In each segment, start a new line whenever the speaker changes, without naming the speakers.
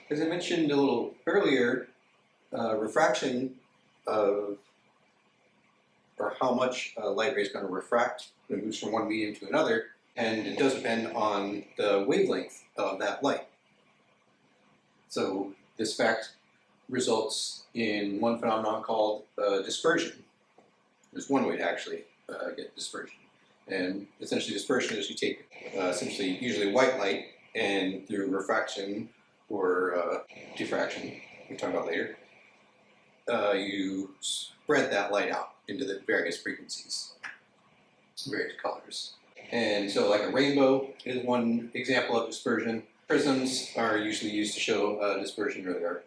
As I mentioned a little earlier, refraction of, or how much light ray is going to refract when it moves from one medium to another, and it does depend on the wavelength of that light. So this fact results in one phenomenon called dispersion. There's one way to actually get dispersion. And essentially dispersion is you take essentially usually white light, and through refraction or diffraction, we'll talk about later, you spread that light out into the various frequencies, various colors. And so like a rainbow is one example of dispersion. Prisms are usually used to show dispersion, or they're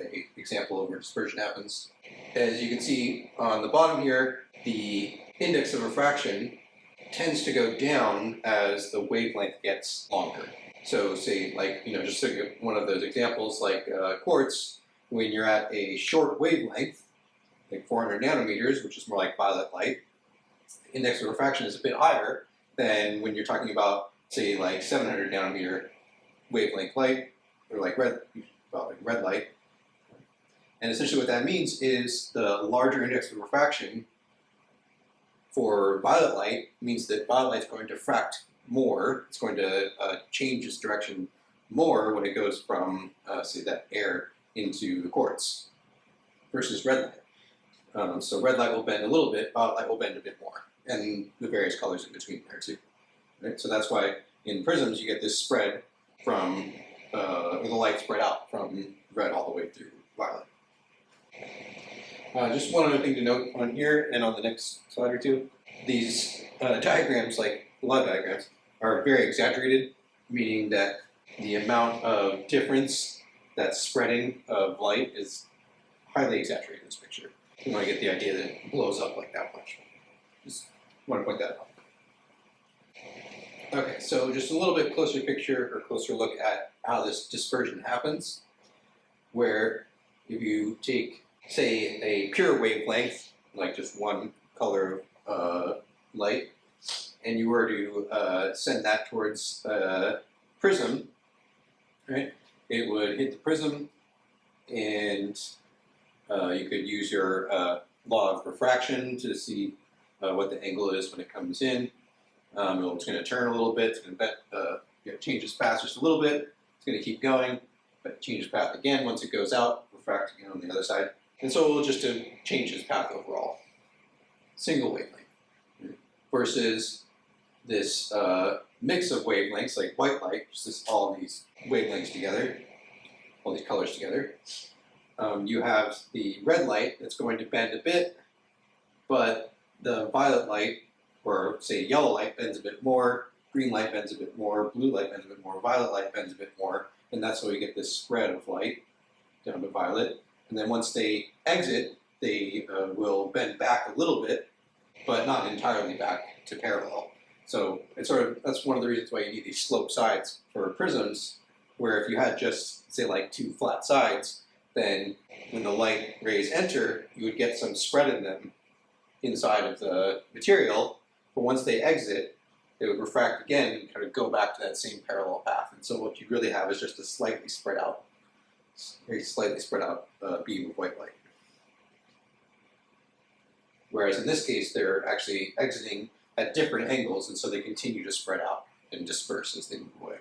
an example of where dispersion happens. As you can see on the bottom here, the index of refraction tends to go down as the wavelength gets longer. So say like, just one of those examples like quartz, when you're at a short wavelength, like 400 nanometers, which is more like violet light, the index of refraction is a bit higher than when you're talking about, say, like 700 nanometer wavelength light, or like red light. And essentially what that means is the larger index of refraction for violet light means that violet light is going to diffract more. It's going to change its direction more when it goes from, say, that air into the quartz versus red light. So red light will bend a little bit, violet light will bend a bit more, and the various colors in between there too. Right? So that's why in prisms you get this spread from, the light spread out from red all the way through violet. Just one other thing to note on here and on the next slide or two, these diagrams, like a lot of diagrams, are very exaggerated, meaning that the amount of difference that's spreading of light is highly exaggerated in this picture. You want to get the idea that it blows up like that much. Just want to point that out. Okay, so just a little bit closer picture or closer look at how this dispersion happens, where if you take, say, a pure wavelength, like just one color of light, and you were to send that towards a prism, right? It would hit the prism, and you could use your law of refraction to see what the angle is when it comes in. It's going to turn a little bit. It's going to change its path just a little bit. It's going to keep going, but change its path again once it goes out, refract again on the other side. And so it'll just change its path overall. Single wavelength. Versus this mix of wavelengths, like white light, just all these wavelengths together, all these colors together. You have the red light that's going to bend a bit, but the violet light, or say yellow light, bends a bit more, green light bends a bit more, blue light bends a bit more, violet light bends a bit more, and that's how we get this spread of light down to violet. And then once they exit, they will bend back a little bit, but not entirely back to parallel. So it's that's one of the reasons why you need these sloped sides for prisms, where if you had just, say, like two flat sides, then when the light rays enter, you would get some spread in them inside of the material, but once they exit, they would refract again and kind of go back to that same parallel path. And so what you really have is just a slightly spread out, very slightly spread out beam of white light. Whereas in this case, they're actually exiting at different angles, and so they continue to spread out and disperse as they move away.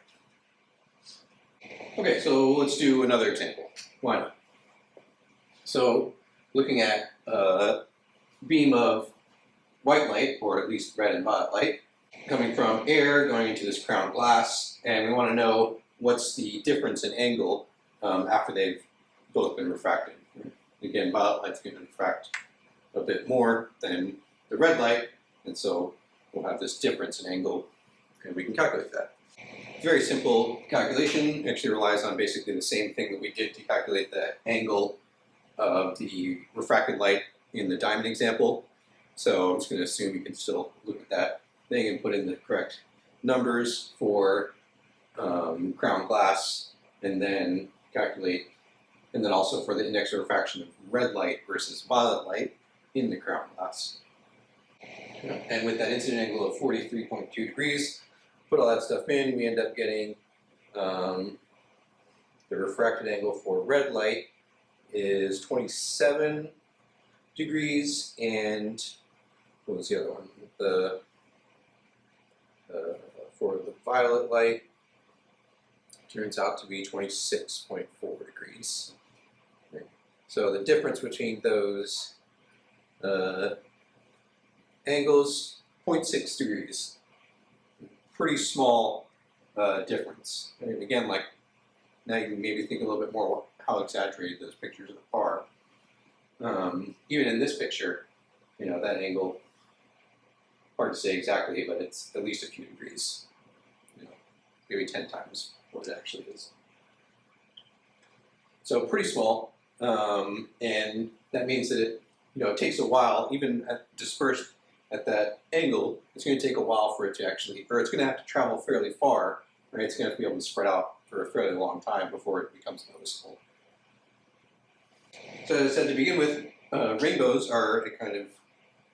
Okay, so let's do another example. Why not? So looking at a beam of white light, or at least red and violet light, coming from air, going into this crown glass, and we want to know what's the difference in angle after they've both been refracted. Again, violet light's going to refract a bit more than the red light, and so we'll have this difference in angle, and we can calculate that. Very simple calculation, actually relies on basically the same thing that we did to calculate the angle of the refracted light in the diamond example. So I'm just going to assume you can still look at that thing and put in the correct numbers for crown glass, and then calculate, and then also for the index of refraction of red light versus violet light in the crown glass. And with that incident angle of 43.2 degrees, put all that stuff in, we end up getting the refracted angle for red light is 27 degrees, and what was the other one? The for the violet light turns out to be 26.4 degrees. Okay. So the difference between those angles, 0.6 degrees. Pretty small difference. And again, like, now you can maybe think a little bit more how exaggerated those pictures are. Even in this picture, you know, that angle, hard to say exactly, but it's at least a few degrees. You know, maybe 10 times what it actually is. So pretty small, and that means that it, you know, it takes a while, even dispersed at that angle, it's going to take a while for it to actually, or it's going to have to travel fairly far, right? It's going to have to be able to spread out for a fairly long time before it becomes noticeable. So as I said to begin with, rainbows are a kind of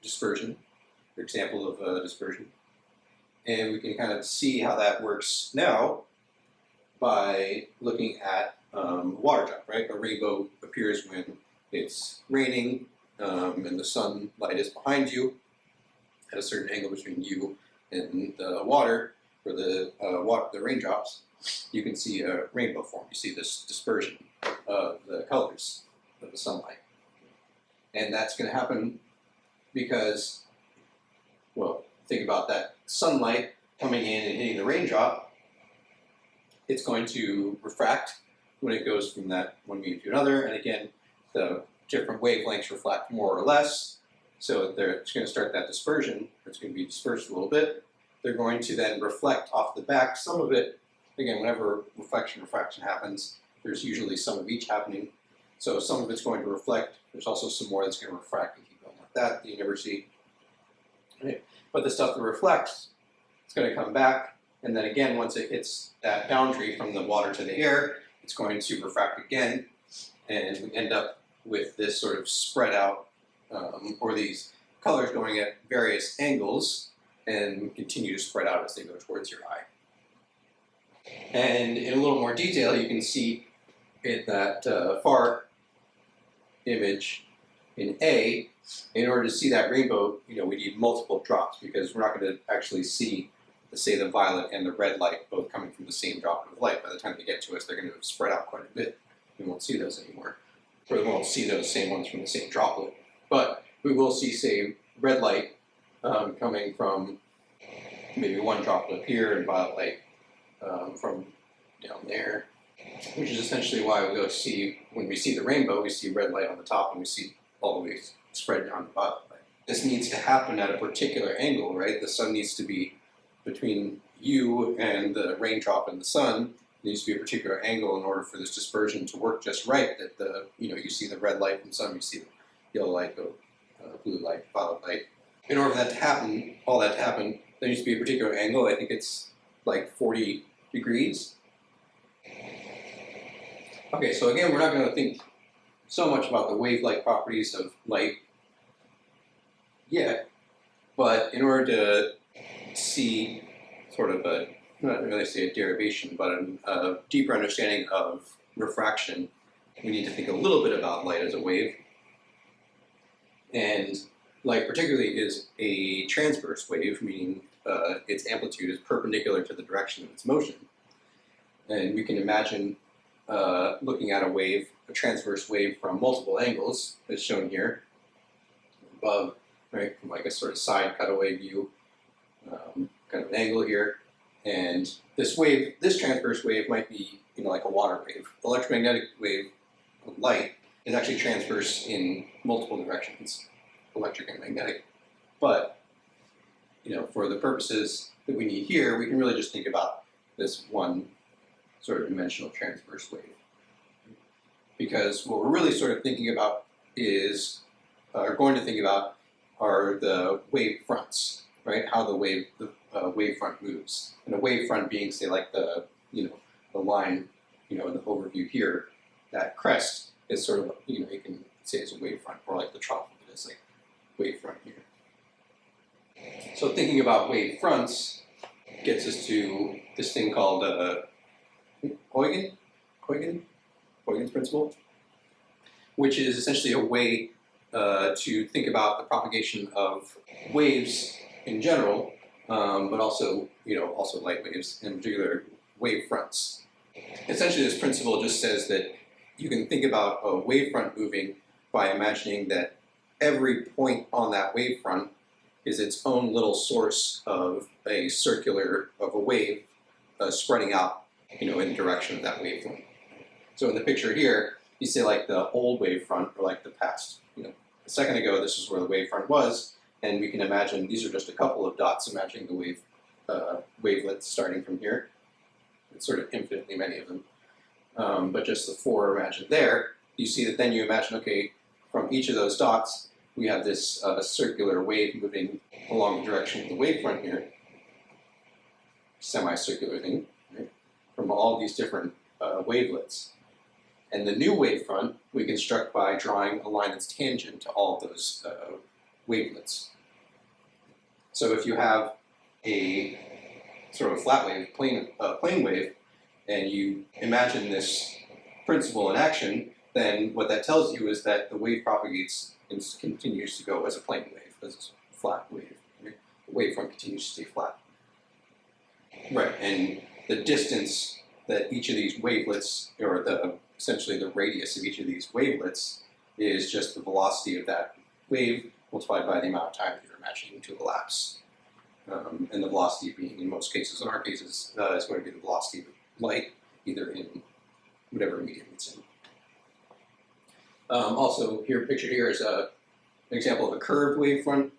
dispersion, an example of dispersion. And we can kind of see how that works now by looking at water drop, right? A rainbow appears when it's raining and the sunlight is behind you at a certain angle between you and the water, or the raindrops. You can see a rainbow form. You see this dispersion of the colors of the sunlight. And that's going to happen because, well, think about that sunlight coming in and hitting the raindrop. It's going to refract when it goes from that one medium to another. And again, the different wavelengths reflect more or less. So it's going to start that dispersion. It's going to be dispersed a little bit. They're going to then reflect off the back. Some of it, again, whenever refraction happens, there's usually some of each happening. So some of it's going to reflect. There's also some more that's going to refract and keep going like that you never see. Right? But the stuff that reflects, it's going to come back. And then again, once it hits that boundary from the water to the air, it's going to refract again. And we end up with this sort of spread out, or these colors going at various angles and continue to spread out as they go towards your eye. And in a little more detail, you can see in that far image in A, in order to see that rainbow, you know, we need multiple drops because we're not going to actually see, say, the violet and the red light both coming from the same droplet of light. By the time they get to us, they're going to spread out quite a bit. We won't see those anymore. Or we won't see those same ones from the same droplet. But we will see, say, red light coming from maybe one droplet here and violet light from down there, which is essentially why we go see, when we see the rainbow, we see red light on the top and we see all the way spread down the violet light. This needs to happen at a particular angle, right? The sun needs to be between you and the raindrop and the sun. There needs to be a particular angle in order for this dispersion to work just right, that the, you know, you see the red light from the sun, you see the yellow light go blue light, violet light. In order for that to happen, all that to happen, there needs to be a particular angle. I think it's like 40 degrees. Okay, so again, we're not going to think so much about the wave-like properties of light yet, but in order to see sort of a, not really say a derivation, but a deeper understanding of refraction, we need to think a little bit about light as a wave. And light particularly is a transverse wave, meaning its amplitude is perpendicular to the direction of its motion. And we can imagine looking at a wave, a transverse wave from multiple angles, as shown here, above, right, from like a sort of side cutaway view, kind of an angle here. And this wave, this transverse wave might be, you know, like a water wave. Electromagnetic wave of light is actually transverse in multiple directions, electric and magnetic. But, you know, for the purposes that we need here, we can really just think about this one sort of dimensional transverse wave. Because what we're really sort of thinking about is, or going to think about, are the wave fronts, right? How the wave front moves. And a wave front being, say, like the, you know, the line, you know, in the overview here, that crest is sort of, you know, you can say it's a wave front, or like the trough of it is like wave front here. So thinking about wave fronts gets us to this thing called Huygen, Huygen's principle, which is essentially a way to think about the propagation of waves in general, but also, also light waves, in particular wave fronts. Essentially, this principle just says that you can think about a wavefront moving by imagining that every point on that wavefront is its own little source of a wave spreading out, in the direction of that wavefront. So in the picture here, you see like the old wavefront or like the past. A second ago, this is where the wavefront was, and we can imagine these are just a couple of dots imagining the wavelets starting from here. It's sort of infinitely many of them. But just the 4 imagined there, you see that then you imagine, okay, from each of those dots, we have this circular wave moving along the direction of the wavefront here, semicircular thing, right? From all these different wavelets. And the new wavefront we construct by drawing a line that's tangent to all of those wavelets. So if you have a sort of flat wave, plane wave, and you imagine this principle in action, then what that tells you is that the wave propagates and continues to go as a plane wave, as a flat wave. Right? The wavefront continues to stay flat. Right, and the distance that each of these wavelets, or essentially the radius of each of these wavelets, is just the velocity of that wave multiplied by the amount of time that you're imagining to elapse. And the velocity being, in most cases, in our cases, is going to be the velocity of light, either in whatever medium it's in. Also, pictured here is an example of a curved wavefront.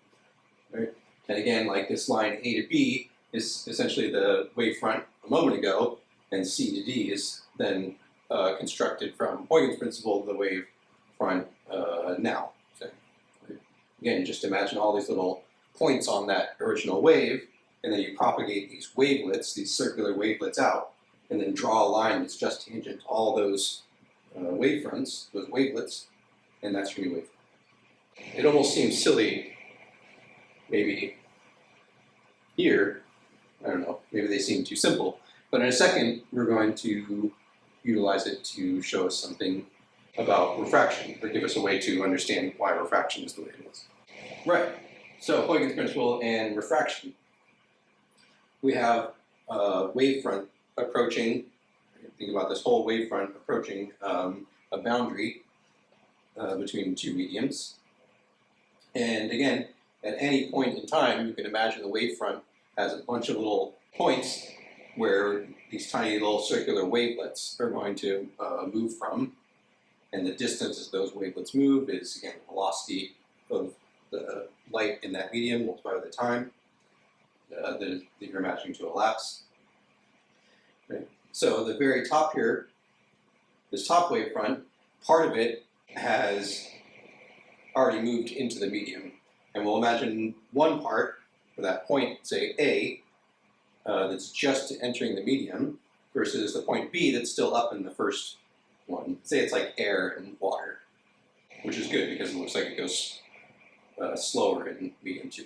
Right? And again, like this line A to B is essentially the wavefront a moment ago, and C to D is then constructed from Huygen's principle, the wavefront now. So, again, just imagine all these little points on that original wave, and then you propagate these wavelets, these circular wavelets out, and then draw a line that's just tangent to all those wavefronts, those wavelets, and that's your new wavefront. It almost seems silly, maybe here, I don't know, maybe they seem too simple, but in a second we're going to utilize it to show us something about refraction, or give us a way to understand why refraction is the way it is. Right. So Huygen's principle and refraction. We have a wavefront approaching, think about this whole wavefront approaching a boundary between 2 mediums. And again, at any point in time, you can imagine the wavefront has a bunch of little points where these tiny little circular wavelets are going to move from. And the distance as those wavelets move is, again, the velocity of the light in that medium multiplied by the time that you're imagining to elapse. Right? So the very top here, this top wavefront, part of it has already moved into the medium. And we'll imagine one part, for that point, say A, that's just entering the medium, versus the point B that's still up in the first one. Say it's like air and water, which is good because it looks like it goes slower in medium 2.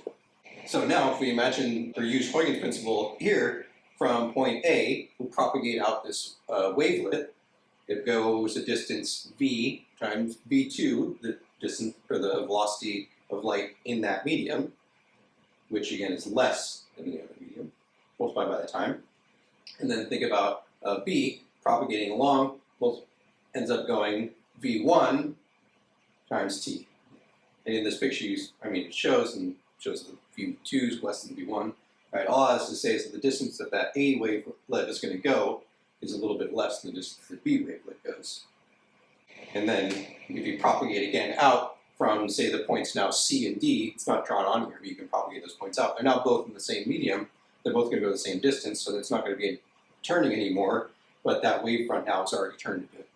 So now if we imagine or use Huygen's principle here, from point A, we'll propagate out this wavelet. It goes a distance v times v2, the distance or the velocity of light in that medium, which again is less than the other medium, multiplied by the time. And then think about B propagating along, ends up going v1 times t. And in this picture, it shows the v2 is less than v1. Right, all I have to say is that the distance that A wavelet is going to go is a little bit less than the distance that B wavelet goes. And then if you propagate again out from, say, the points now C and D, it's not drawn on here, but you can propagate those points out. They're now both in the same medium. They're both going to go the same distance, so it's not going to be turning anymore, but that wavefront now has already turned a bit.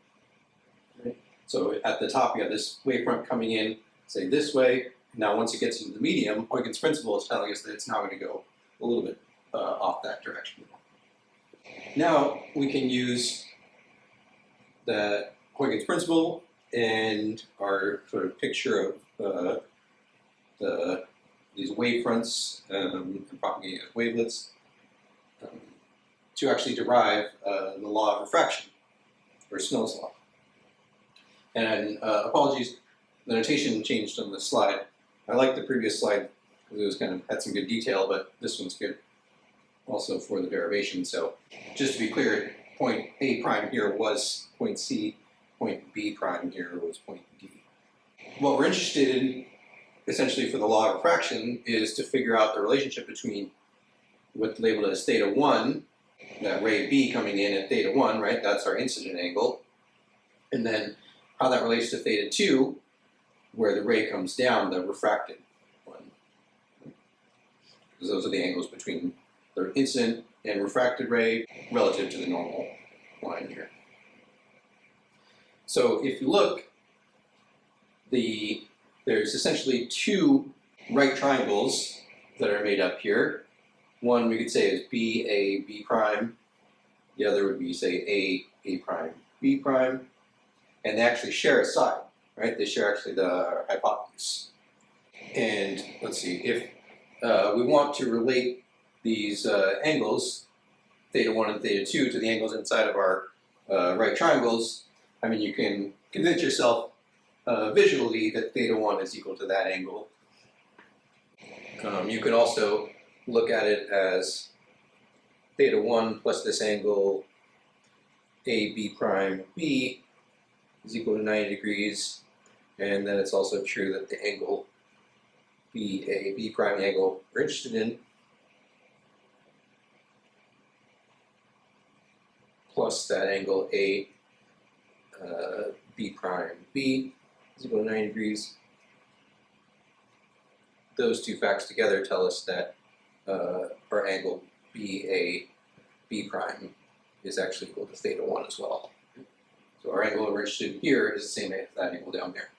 Right? So at the top, you have this wavefront coming in, say, this way. Now, once it gets into the medium, Huygen's principle is telling us that it's now going to go a little bit off that direction. Now we can use the Huygen's principle and our sort of picture of these wavefronts and propagating as wavelets to actually derive the law of refraction. or Snell's law. And apologies, the notation changed on this slide. I like the previous slide because it was kind of had some good detail, but this one's good also for the derivation. So just to be clear, point A prime here was point C, point B prime here was point D. What we're interested in, essentially for the law of refraction, is to figure out the relationship between what's labeled as theta 1, that ray B coming in at theta 1, right? That's our incident angle. And then how that relates to theta 2, where the ray comes down, the refracted one. Because those are the angles between the incident and refracted ray relative to the normal line here. So if you look, there's essentially two right triangles that are made up here. One we could say is BA, B prime. The other would be, say, A prime, B prime. And they actually share a side, right? They share actually the hypotenuse. And let's see, if we want to relate these angles, theta 1 and theta 2, to the angles inside of our right triangles, I mean, you can convince yourself visually that theta 1 is equal to that angle. You could also look at it as theta 1 plus this angle AB prime B is equal to 90 degrees, and then it's also true that the angle BA B prime, the angle we're interested in, plus that angle A B prime B is equal to 90 degrees. Those two facts together tell us that our angle BA B prime is actually equal to theta 1 as well. So our angle we're interested in here is the same as that angle down there.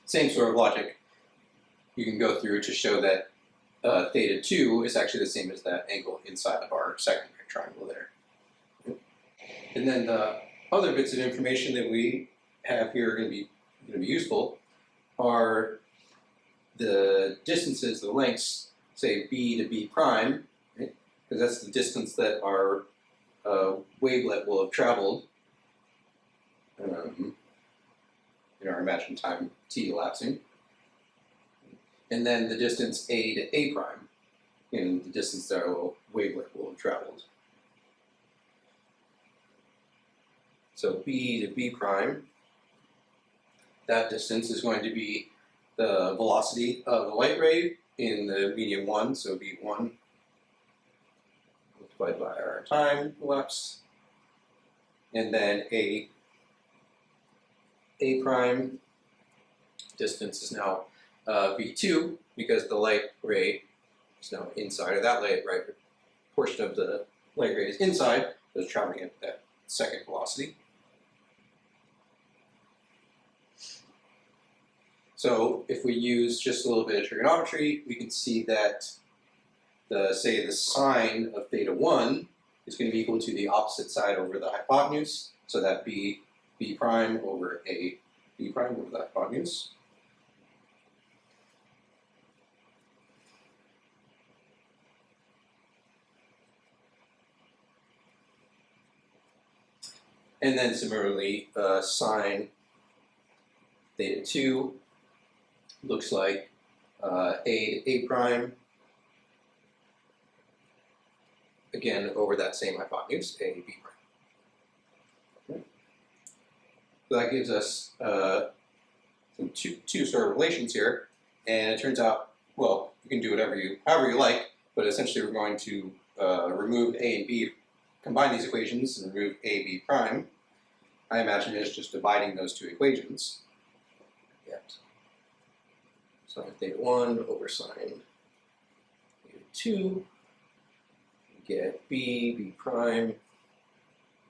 Same sort of logic you can go through to show that theta 2 is actually the same as that angle inside of our second right triangle there. And then the other bits of information that we have here are going to be useful are the distances, the lengths, say B to B prime, right? Because that's the distance that our wavelet will have traveled in our imagined time t elapsing. And then the distance A to A prime, and the distance that our wavelet will have traveled. So B to B prime, that distance is going to be the velocity of the light ray in the medium 1, so V1 multiplied by our time elapsed. And then A prime distance is now V2, because the light ray is now inside, or that light ray portion of the light ray is inside, so it's traveling at that second velocity. So if we use just a little bit of trigonometry, we can see that the sine of theta 1 is going to be equal to the opposite side over the hypotenuse, so that B prime over A B prime over the hypotenuse. And then similarly, sine theta 2 looks like A to A prime, again over that same hypotenuse, A B prime. Okay. So that gives us some two sort of relations here, and it turns out, well, you can do however you like, but essentially we're going to remove A and B, combine these equations and remove A B prime. I imagine it's just dividing those two equations. Yet. Sine theta 1 over sine theta 2, we get B prime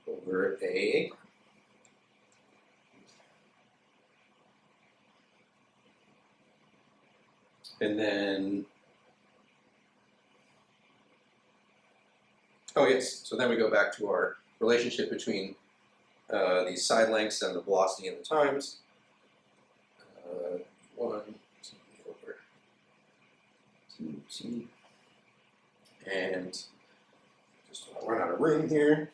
over A prime. And then, oh yes, so then we go back to our relationship between these side lengths and the velocity and the times. 1 over 2t, and just run out of room here.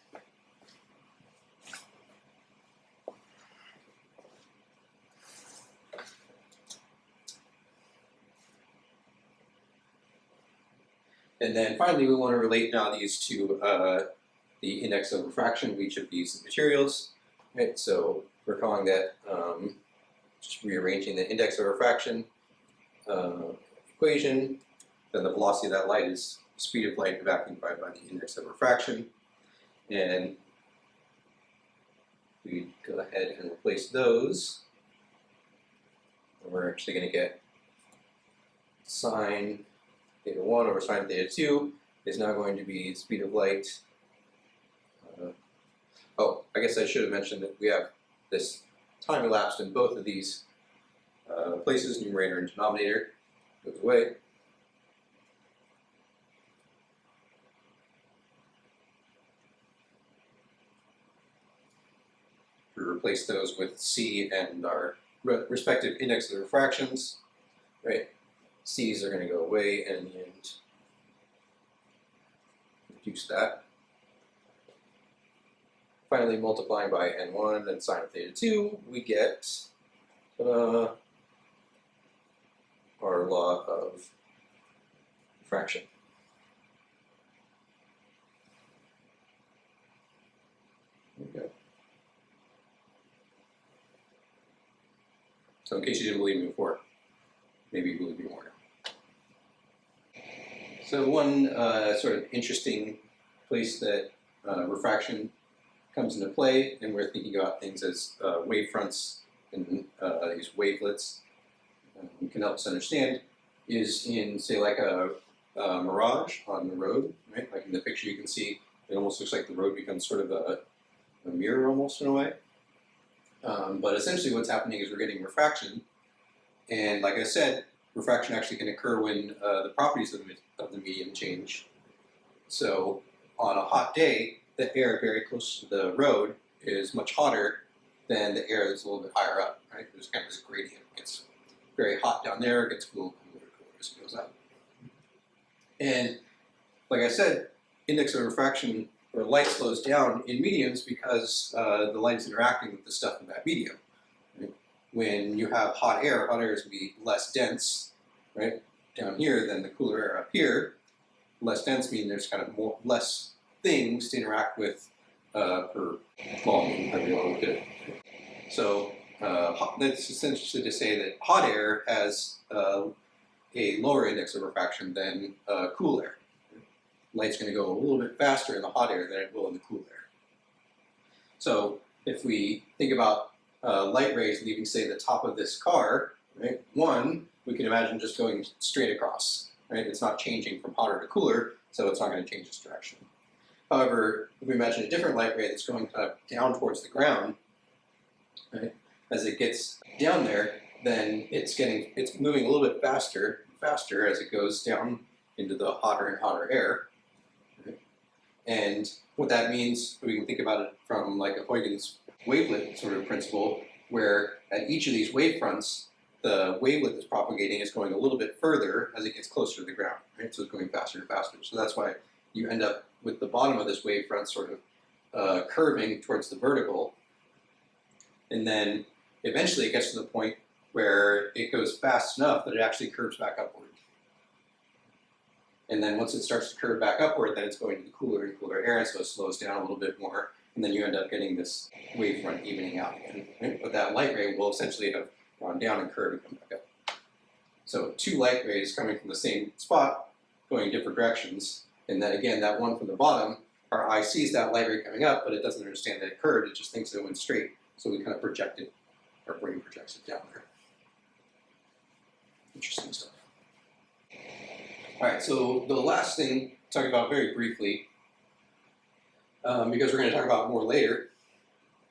And then finally, we want to relate now these to the index of refraction of each of these materials. Right? So we're calling that, just rearranging the index of refraction equation. Then the velocity of that light is speed of light in a vacuum divided by the index of refraction. And we go ahead and replace those. And we're actually going to get sine theta 1 over sine theta 2 is now going to be speed of light. Oh, I guess I should have mentioned that we have this time elapsed in both of these places, numerator and denominator, goes away. We replace those with C and our respective index of refractions, right? C's are going to go away and in the end reduce that. Finally, multiplying by n1 and sine of theta 2, we get our law of refraction. There we go. So in case you didn't believe me before, maybe you believe me more now. So one sort of interesting place that refraction comes into play, and we're thinking about things as wavefronts and these wavelets can help us understand, is in, say, like a mirage on the road, right? Like in the picture you can see, it almost looks like the road becomes sort of a mirror almost in a way. But essentially what's happening is we're getting refraction, and like I said, refraction actually can occur when the properties of the medium change. So on a hot day, the air very close to the road is much hotter than the air that's a little bit higher up, right? There's kind of this gradient. It gets very hot down there, it gets cooler, cooler, cooler as it goes up. And like I said, index of refraction or light slows down in mediums because the light is interacting with the stuff in that medium. Right? When you have hot air is going to be less dense, right, down here than the cooler air up here. Less dense means there's kind of less things to interact with per volume, however you want to look at it. So that's essentially to say that hot air has a lower index of refraction than cool air. Light's going to go a little bit faster in the hot air than it will in the cool air. So if we think about light rays leaving, say, the top of this car, right? One, we can imagine just going straight across, right? It's not changing from hotter to cooler, so it's not going to change its direction. However, if we imagine a different light ray that's going kind of down towards the ground, right? As it gets down there, then it's moving a little bit faster as it goes down into the hotter and hotter air. Right? And what that means, we can think about it from like a Huygens wavelet sort of principle, where at each of these wavefronts, the wavelet that's propagating is going a little bit further as it gets closer to the ground, right? So it's going faster and faster. So that's why you end up with the bottom of this wavefront sort of curving towards the vertical. And then eventually it gets to the point where it goes fast enough that it actually curves back upward. And then once it starts to curve back upward, then it's going to the cooler and cooler air, and so it slows down a little bit more, and then you end up getting this wavefront evening out again. Right? But that light ray will essentially have gone down and curved and come back up. So two light rays coming from the same spot, going in different directions, and then again, that one from the bottom, our eye sees that light ray coming up, but it doesn't understand that it curved, it just thinks it went straight, so we kind of project it, our brain projects it down there. Interesting stuff. All right, so the last thing to talk about very briefly, because we're going to talk about more later,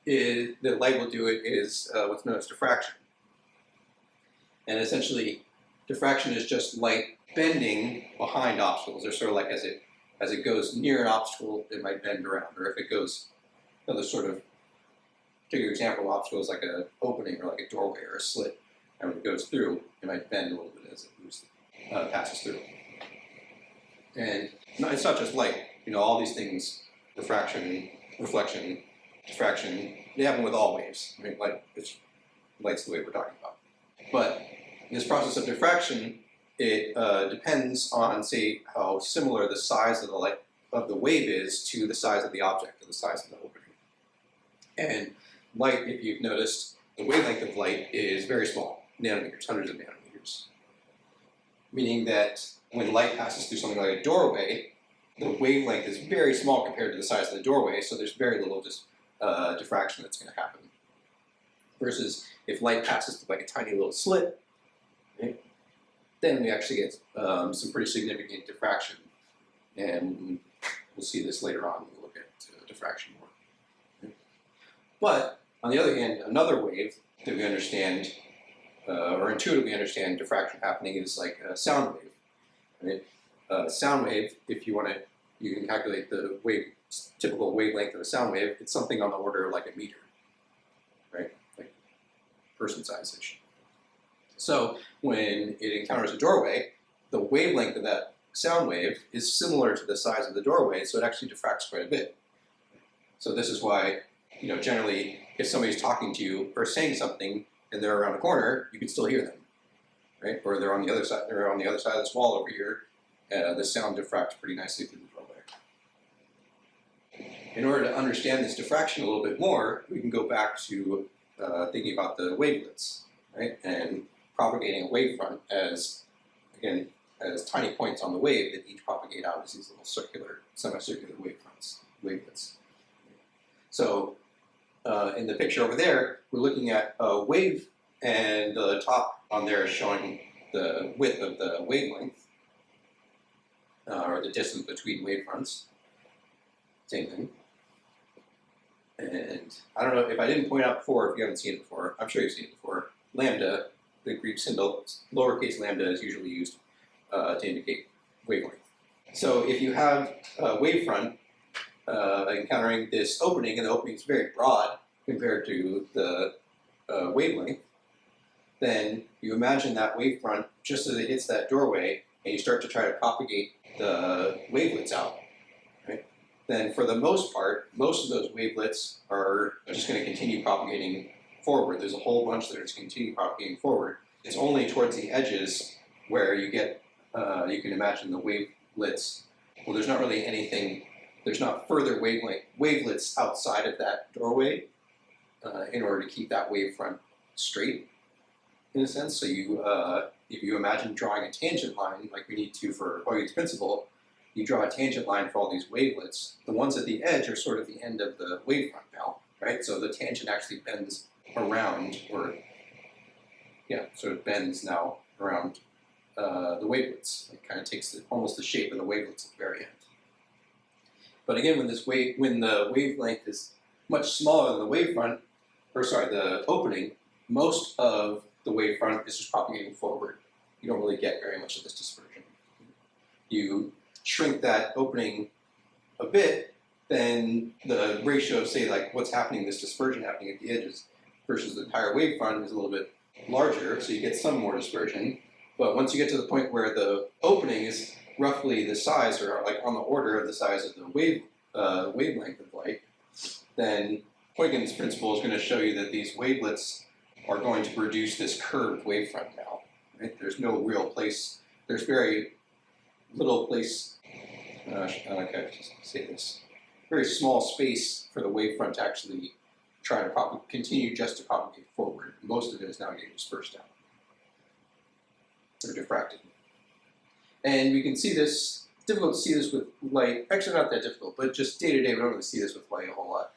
is that light will do it is what's known as diffraction. And essentially, diffraction is just light bending behind obstacles. Or sort of like as it goes near an obstacle, it might bend around. Or if it goes, another sort of particular example of obstacle is like an opening or like a doorway or a slit. And when it goes through, it might bend a little bit as it moves, passes through. And it's not just light. You know, all these things, refraction, reflection, diffraction, they happen with all waves. I mean, light's the wave we're talking about. But in this process of diffraction, it depends on, say, how similar the size of the wave is to the size of the object, or the size of the opening. And light, if you've noticed, the wavelength of light is very small, nanometers, hundreds of nanometers. Meaning that when light passes through something like a doorway, the wavelength is very small compared to the size of the doorway, so there's very little diffraction that's going to happen. Versus if light passes through like a tiny little slit, right, then we actually get some pretty significant diffraction. And we'll see this later on when we look at diffraction more. Okay. But on the other hand, another wave that we understand, or intuitively understand diffraction happening, is like a sound wave. Right? Sound wave, if you want to, you can calculate the typical wavelength of a sound wave. It's something on the order of like a meter, right? Like person size-ish. So when it encounters a doorway, the wavelength of that sound wave is similar to the size of the doorway, so it actually diffracts quite a bit. So this is why, generally, if somebody's talking to you or saying something and they're around a corner, you can still hear them, right? Or they're on the other side. They're on the other side of this wall over here. The sound diffracts pretty nicely through the doorway. In order to understand this diffraction a little bit more, we can go back to thinking about the wavelets, right? And propagating a wavefront as, again, as tiny points on the wave that each propagate out as these little circular, semicircular wavelets. So in the picture over there, we're looking at a wave, and the top on there is showing the width of the wavelength, or the distance between wavefronts. Same thing. And I don't know if I didn't point out before, if you haven't seen it before, I'm sure you've seen it before. Lambda, the Greek symbol, lowercase lambda, is usually used to indicate wavelength. So if you have a wavefront encountering this opening, and the opening is very broad compared to the wavelength, then you imagine that wavefront just as it hits that doorway, and you start to try to propagate the wavelets out. Right? Then for the most part, most of those wavelets are just going to continue propagating forward. There's a whole bunch that are just continue propagating forward. It's only towards the edges where you get, you can imagine the wavelets. Well, there's not really anything, there's not further wavelets outside of that doorway in order to keep that wavefront straight, in a sense. So you, if you imagine drawing a tangent line, like we need to for Huygen's principle, you draw a tangent line for all these wavelets. The ones at the edge are sort of the end of the wavefront now, right? So the tangent actually bends around, or sort of bends now around the wavelets. It kind of takes almost the shape of the wavelets at the very end. But again, when the wavelength is much smaller than the wavefront, or sorry, the opening, most of the wavefront is just propagating forward. You don't really get very much of this dispersion. You shrink that opening a bit, then the ratio of, say, like what's happening, this dispersion happening at the edges versus the entire wavefront is a little bit larger, so you get some more dispersion. But once you get to the point where the opening is roughly the size, or like on the order of the size of the wavelength of light, then Huygen's principle is going to show you that these wavelets are going to produce this curved wavefront now. Right? There's no real place, there's very little place, okay, just say this, very small space for the wavefront to actually try to continue just to propagate forward. Most of it is now getting dispersed out, or diffracted. And we can see this, it's difficult to see this with light, actually not that difficult, but just day to day we don't really see this with light a whole lot.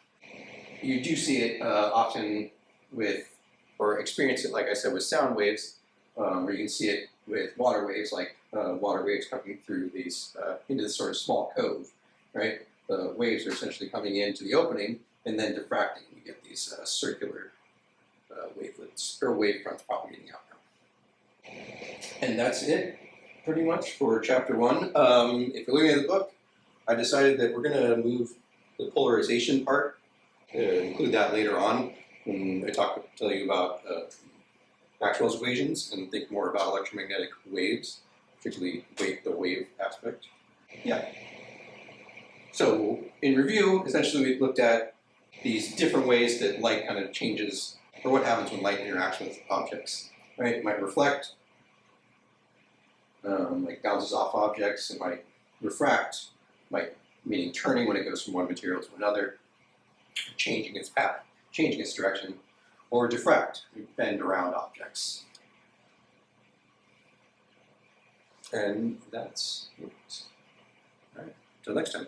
You do see it often with, or experience it, like I said, with sound waves, or you can see it with water waves, like water waves coming through these, into this sort of small cove, right? The waves are essentially coming into the opening and then diffracting. You get these circular wavelets, or wavefronts propagating out now. And that's it, pretty much, for chapter 1. If you're looking at the book, I decided that we're going to move the polarization part, include that later on when I tell you about Maxwell's equations and think more about electromagnetic waves, particularly the wave aspect. Yeah. So in review, essentially we looked at these different ways that light kind of changes, or what happens when light interacts with objects. Right? It might reflect, like bounces off objects. It might refract, meaning turning when it goes from one material to another, changing its path, changing its direction, or diffract, bend around objects. And that's it. All right, till next time.